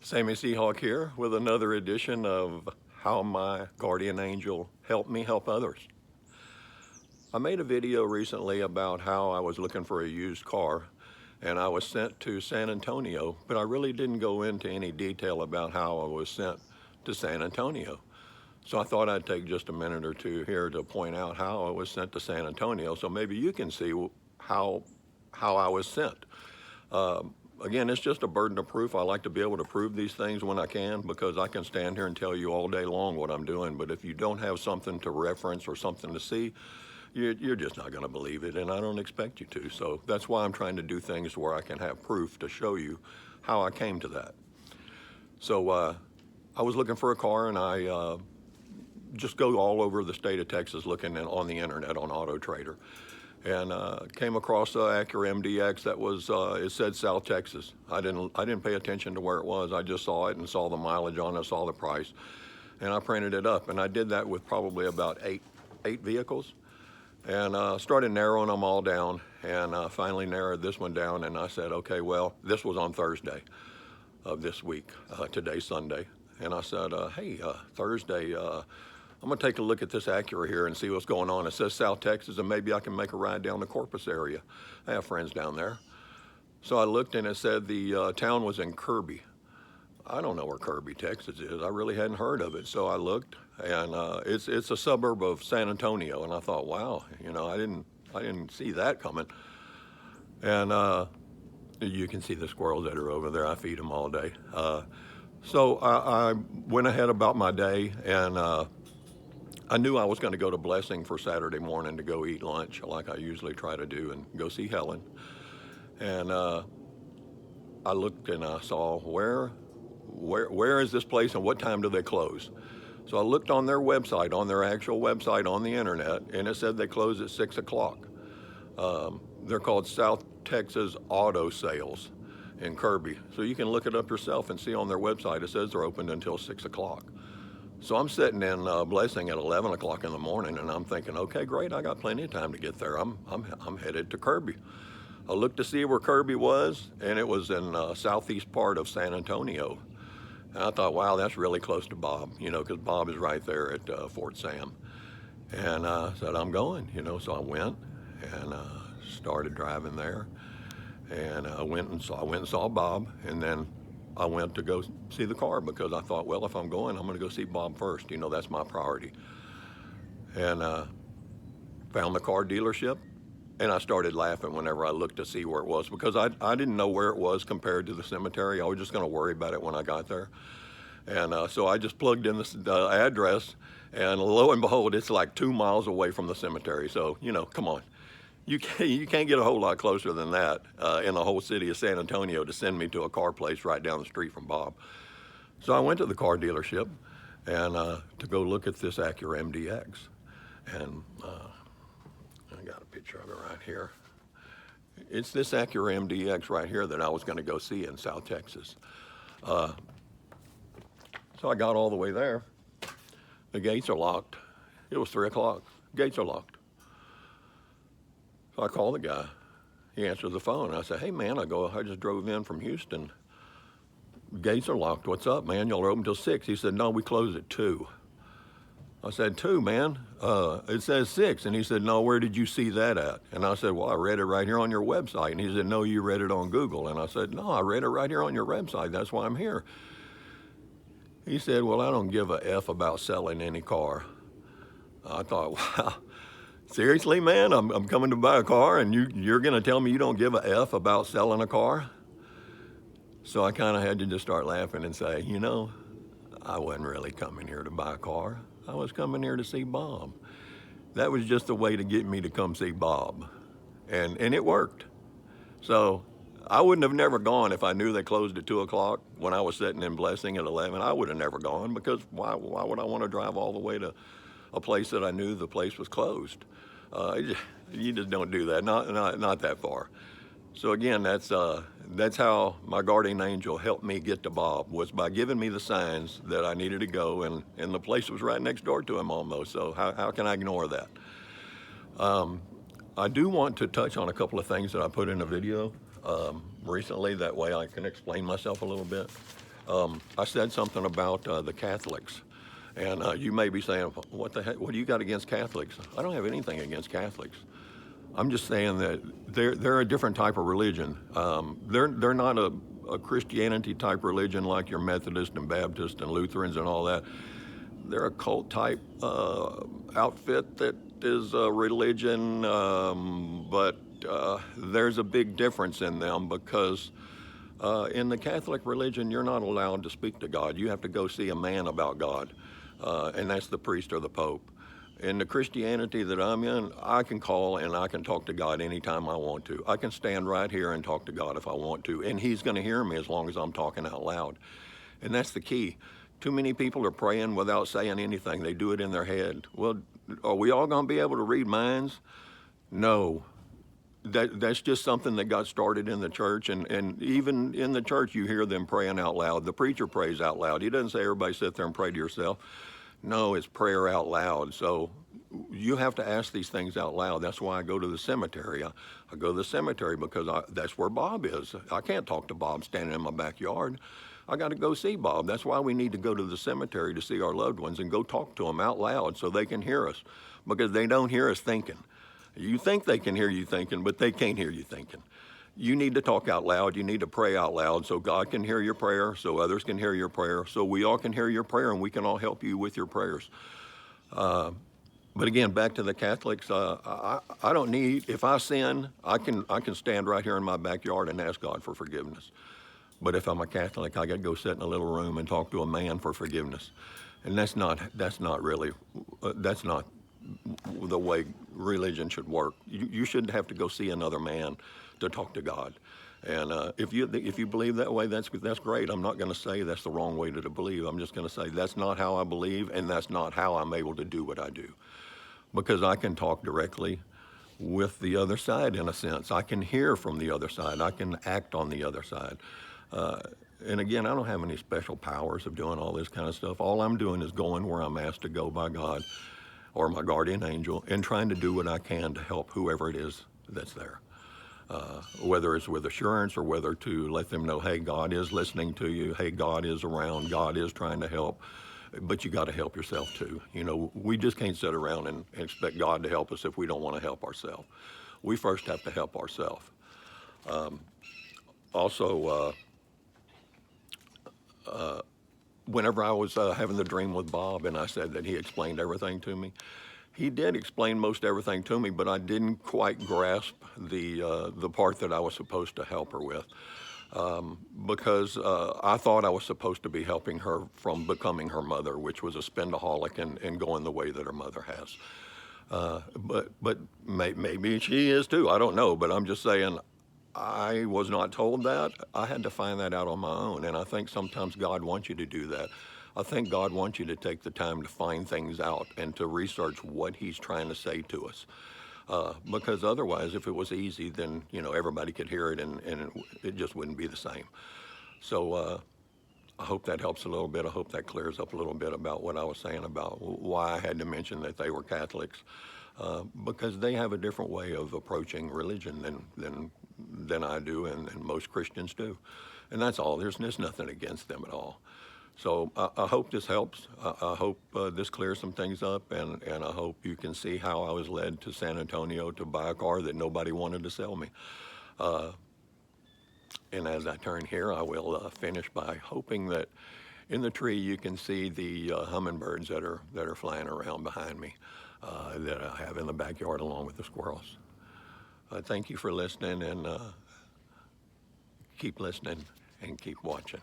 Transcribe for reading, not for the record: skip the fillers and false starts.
Sammy Seahawk here with another edition of How My Guardian Angel Helped Me Help Others. I made a video recently about how I was looking for a used car and I was sent to San Antonio, but I really didn't go into any detail about how I was sent to San Antonio. So I thought I'd take just a minute or two here to point out how I was sent to San Antonio so maybe you can see how I was sent. Again, it's just a burden of proof. I like to be able to prove these things when I can, because I can stand here and tell you all day long what I'm doing, but if you don't have something to reference or something to see, you're just not going to believe it, and I don't expect you to. So that's why I'm trying to do things where I can have proof to show you how I came to that. So I was looking for a car, and I just go all over the state of Texas looking on the internet on Auto Trader, and came across a Acura MDX that was it said South Texas. I didn't pay attention to where it was. I just saw it and saw the mileage on it, saw the price, and I printed it up. And I did that with probably about eight vehicles, and started narrowing them all down, and finally narrowed this one down. And I said, okay, well, this was on Thursday of this week. Today's Sunday, and I said, hey, Thursday. I'm gonna take a look at this Acura here and see what's going on. It says South Texas, and maybe I can make a ride down the Corpus area. I have friends down there. So I looked, and it said the town was in Kirby. I don't know where Kirby, Texas is. I really hadn't heard of it. So I looked, and it's a suburb of San Antonio. And I thought, wow, you know, I didn't see that coming. And you can see the squirrels that are over there. I feed them all day. So I went ahead about my day, and I knew I was going to go to Blessing for Saturday morning to go eat lunch like I usually try to do and go see Helen. And I looked and I saw where is this place and what time do they close? So I looked on their website, on their actual website on the internet, and it said they close at 6 o'clock. They're called South Texas Auto Sales in Kirby. So you can look it up yourself and see on their website it says they're open until 6 o'clock. So I'm sitting in Blessing at 11 o'clock in the morning, and I'm thinking, okay, great, I got plenty of time to get there. I'm headed to Kirby. I looked to see where Kirby was, and it was in southeast part of San Antonio. And I thought, wow, that's really close to Bob, you know, because Bob is right there at Fort Sam. And I said, I'm going, you know, so I went and started driving there. And I went and saw Bob, and then I went to go see the car because I thought, well, if I'm going, I'm going to go see Bob first. You know, that's my priority. And found the car dealership, and I started laughing whenever I looked to see where it was, because I didn't know where it was compared to the cemetery. I was just going to worry about it when I got there. And so I just plugged in the address, and lo and behold, it's like 2 miles away from the cemetery. So, you know, come on. You can't get a whole lot closer than that in the whole city of San Antonio to send me to a car place right down the street from Bob. So I went to the car dealership and to go look at this Acura MDX. And I got a picture of it right here. It's this Acura MDX right here that I was going to go see in South Texas. So I got all the way there. The gates are locked. It was 3 o'clock. Gates are locked. So I called the guy. He answered the phone. I said, hey, man, I just drove in from Houston. Gates are locked. What's up, man? Y'all are open till 6. He said, no, we close at 2. I said, 2, man? It says 6. And he said, no, where did you see that at? And I said, well, I read it right here on your website. And he said, no, you read it on Google. And I said, no, I read it right here on your website. That's why I'm here. He said, well, I don't give a F about selling any car. I thought, wow. Seriously, man, I'm coming to buy a car, and you're going to tell me you don't give a F about selling a car? So I kind of had to just start laughing and say, you know, I wasn't really coming here to buy a car. I was coming here to see Bob. That was just a way to get me to come see Bob, and it worked. So I wouldn't have never gone if I knew they closed at 2 o'clock when I was sitting in Blessing at 11. I would have never gone, because why would I want to drive all the way to a place that I knew the place was closed? You just don't do that, not that far. So again, that's how my guardian angel helped me get to Bob, was by giving me the signs that I needed to go, and the place was right next door to him almost, so how can I ignore that? I do want to touch on a couple of things that I put in a video recently, that way I can explain myself a little bit. I said something about the Catholics. And you may be saying, what the heck, what do you got against Catholics? I don't have anything against Catholics. I'm just saying that they're a different type of religion. They're not a Christianity type religion like your Methodist and Baptist and Lutherans and all that. They're a cult type outfit that is a religion, but there's a big difference in them because in the Catholic religion, you're not allowed to speak to God. You have to go see a man about God, and that's the priest or the Pope. In the Christianity that I'm in, I can call and I can talk to God anytime I want to. I can stand right here and talk to God if I want to, and He's going to hear me as long as I'm talking out loud. And that's the key. Too many people are praying without saying anything. They do it in their head. Well, are we all going to be able to read minds? No. That's just something that got started in the church, and even in the church you hear them praying out loud. The preacher prays out loud. He doesn't say everybody sit there and pray to yourself. No, it's prayer out loud. So you have to ask these things out loud. That's why I go to the cemetery. I go to the cemetery because that's where Bob is. I can't talk to Bob standing in my backyard. I got to go see Bob. That's why we need to go to the cemetery to see our loved ones and go talk to them out loud so they can hear us, because they don't hear us thinking. You think they can hear you thinking, but they can't hear you thinking. You need to talk out loud. You need to pray out loud so God can hear your prayer, so others can hear your prayer, so we all can hear your prayer, and we can all help you with your prayers. But again, back to the Catholics, I don't need, if I sin, I can stand right here in my backyard and ask God for forgiveness. But if I'm a Catholic, I got to go sit in a little room and talk to a man for forgiveness. And that's not really, that's not the way religion should work. You shouldn't have to go see another man to talk to God. And if you believe that way, that's great. I'm not going to say that's the wrong way to believe. I'm just going to say that's not how I believe, and that's not how I'm able to do what I do. Because I can talk directly with the other side in a sense. I can hear from the other side. I can act on the other side. And again, I don't have any special powers of doing all this kind of stuff. All I'm doing is going where I'm asked to go by God or my guardian angel, and trying to do what I can to help whoever it is that's there. Whether it's with assurance or whether to let them know, hey, God is listening to you. Hey, God is around. God is trying to help. But you got to help yourself too. You know, we just can't sit around and expect God to help us if we don't want to help ourselves. We first have to help ourselves. Also, whenever I was having the dream with Bob and I said that he explained everything to me, he did explain most everything to me, but I didn't quite grasp the part that I was supposed to help her with. Because I thought I was supposed to be helping her from becoming her mother, which was a spendaholic and going the way that her mother has. But maybe she is too. I don't know. But I'm just saying, I was not told that. I had to find that out on my own. And I think sometimes God wants you to do that. I think God wants you to take the time to find things out and to research what He's trying to say to us. Because otherwise, if it was easy, then everybody could hear it, and it just wouldn't be the same. So I hope that helps a little bit. I hope that clears up a little bit about what I was saying about why I had to mention that they were Catholics, because they have a different way of approaching religion than I do, and most Christians do. And that's all. There's nothing against them at all. So I hope this helps. I hope this clears some things up, and I hope you can see how I was led to San Antonio to buy a car that nobody wanted to sell me. And as I turn here, I will finish by hoping that in the tree you can see the hummingbirds that are flying around behind me that I have in the backyard along with the squirrels. Thank you for listening, and keep listening and keep watching.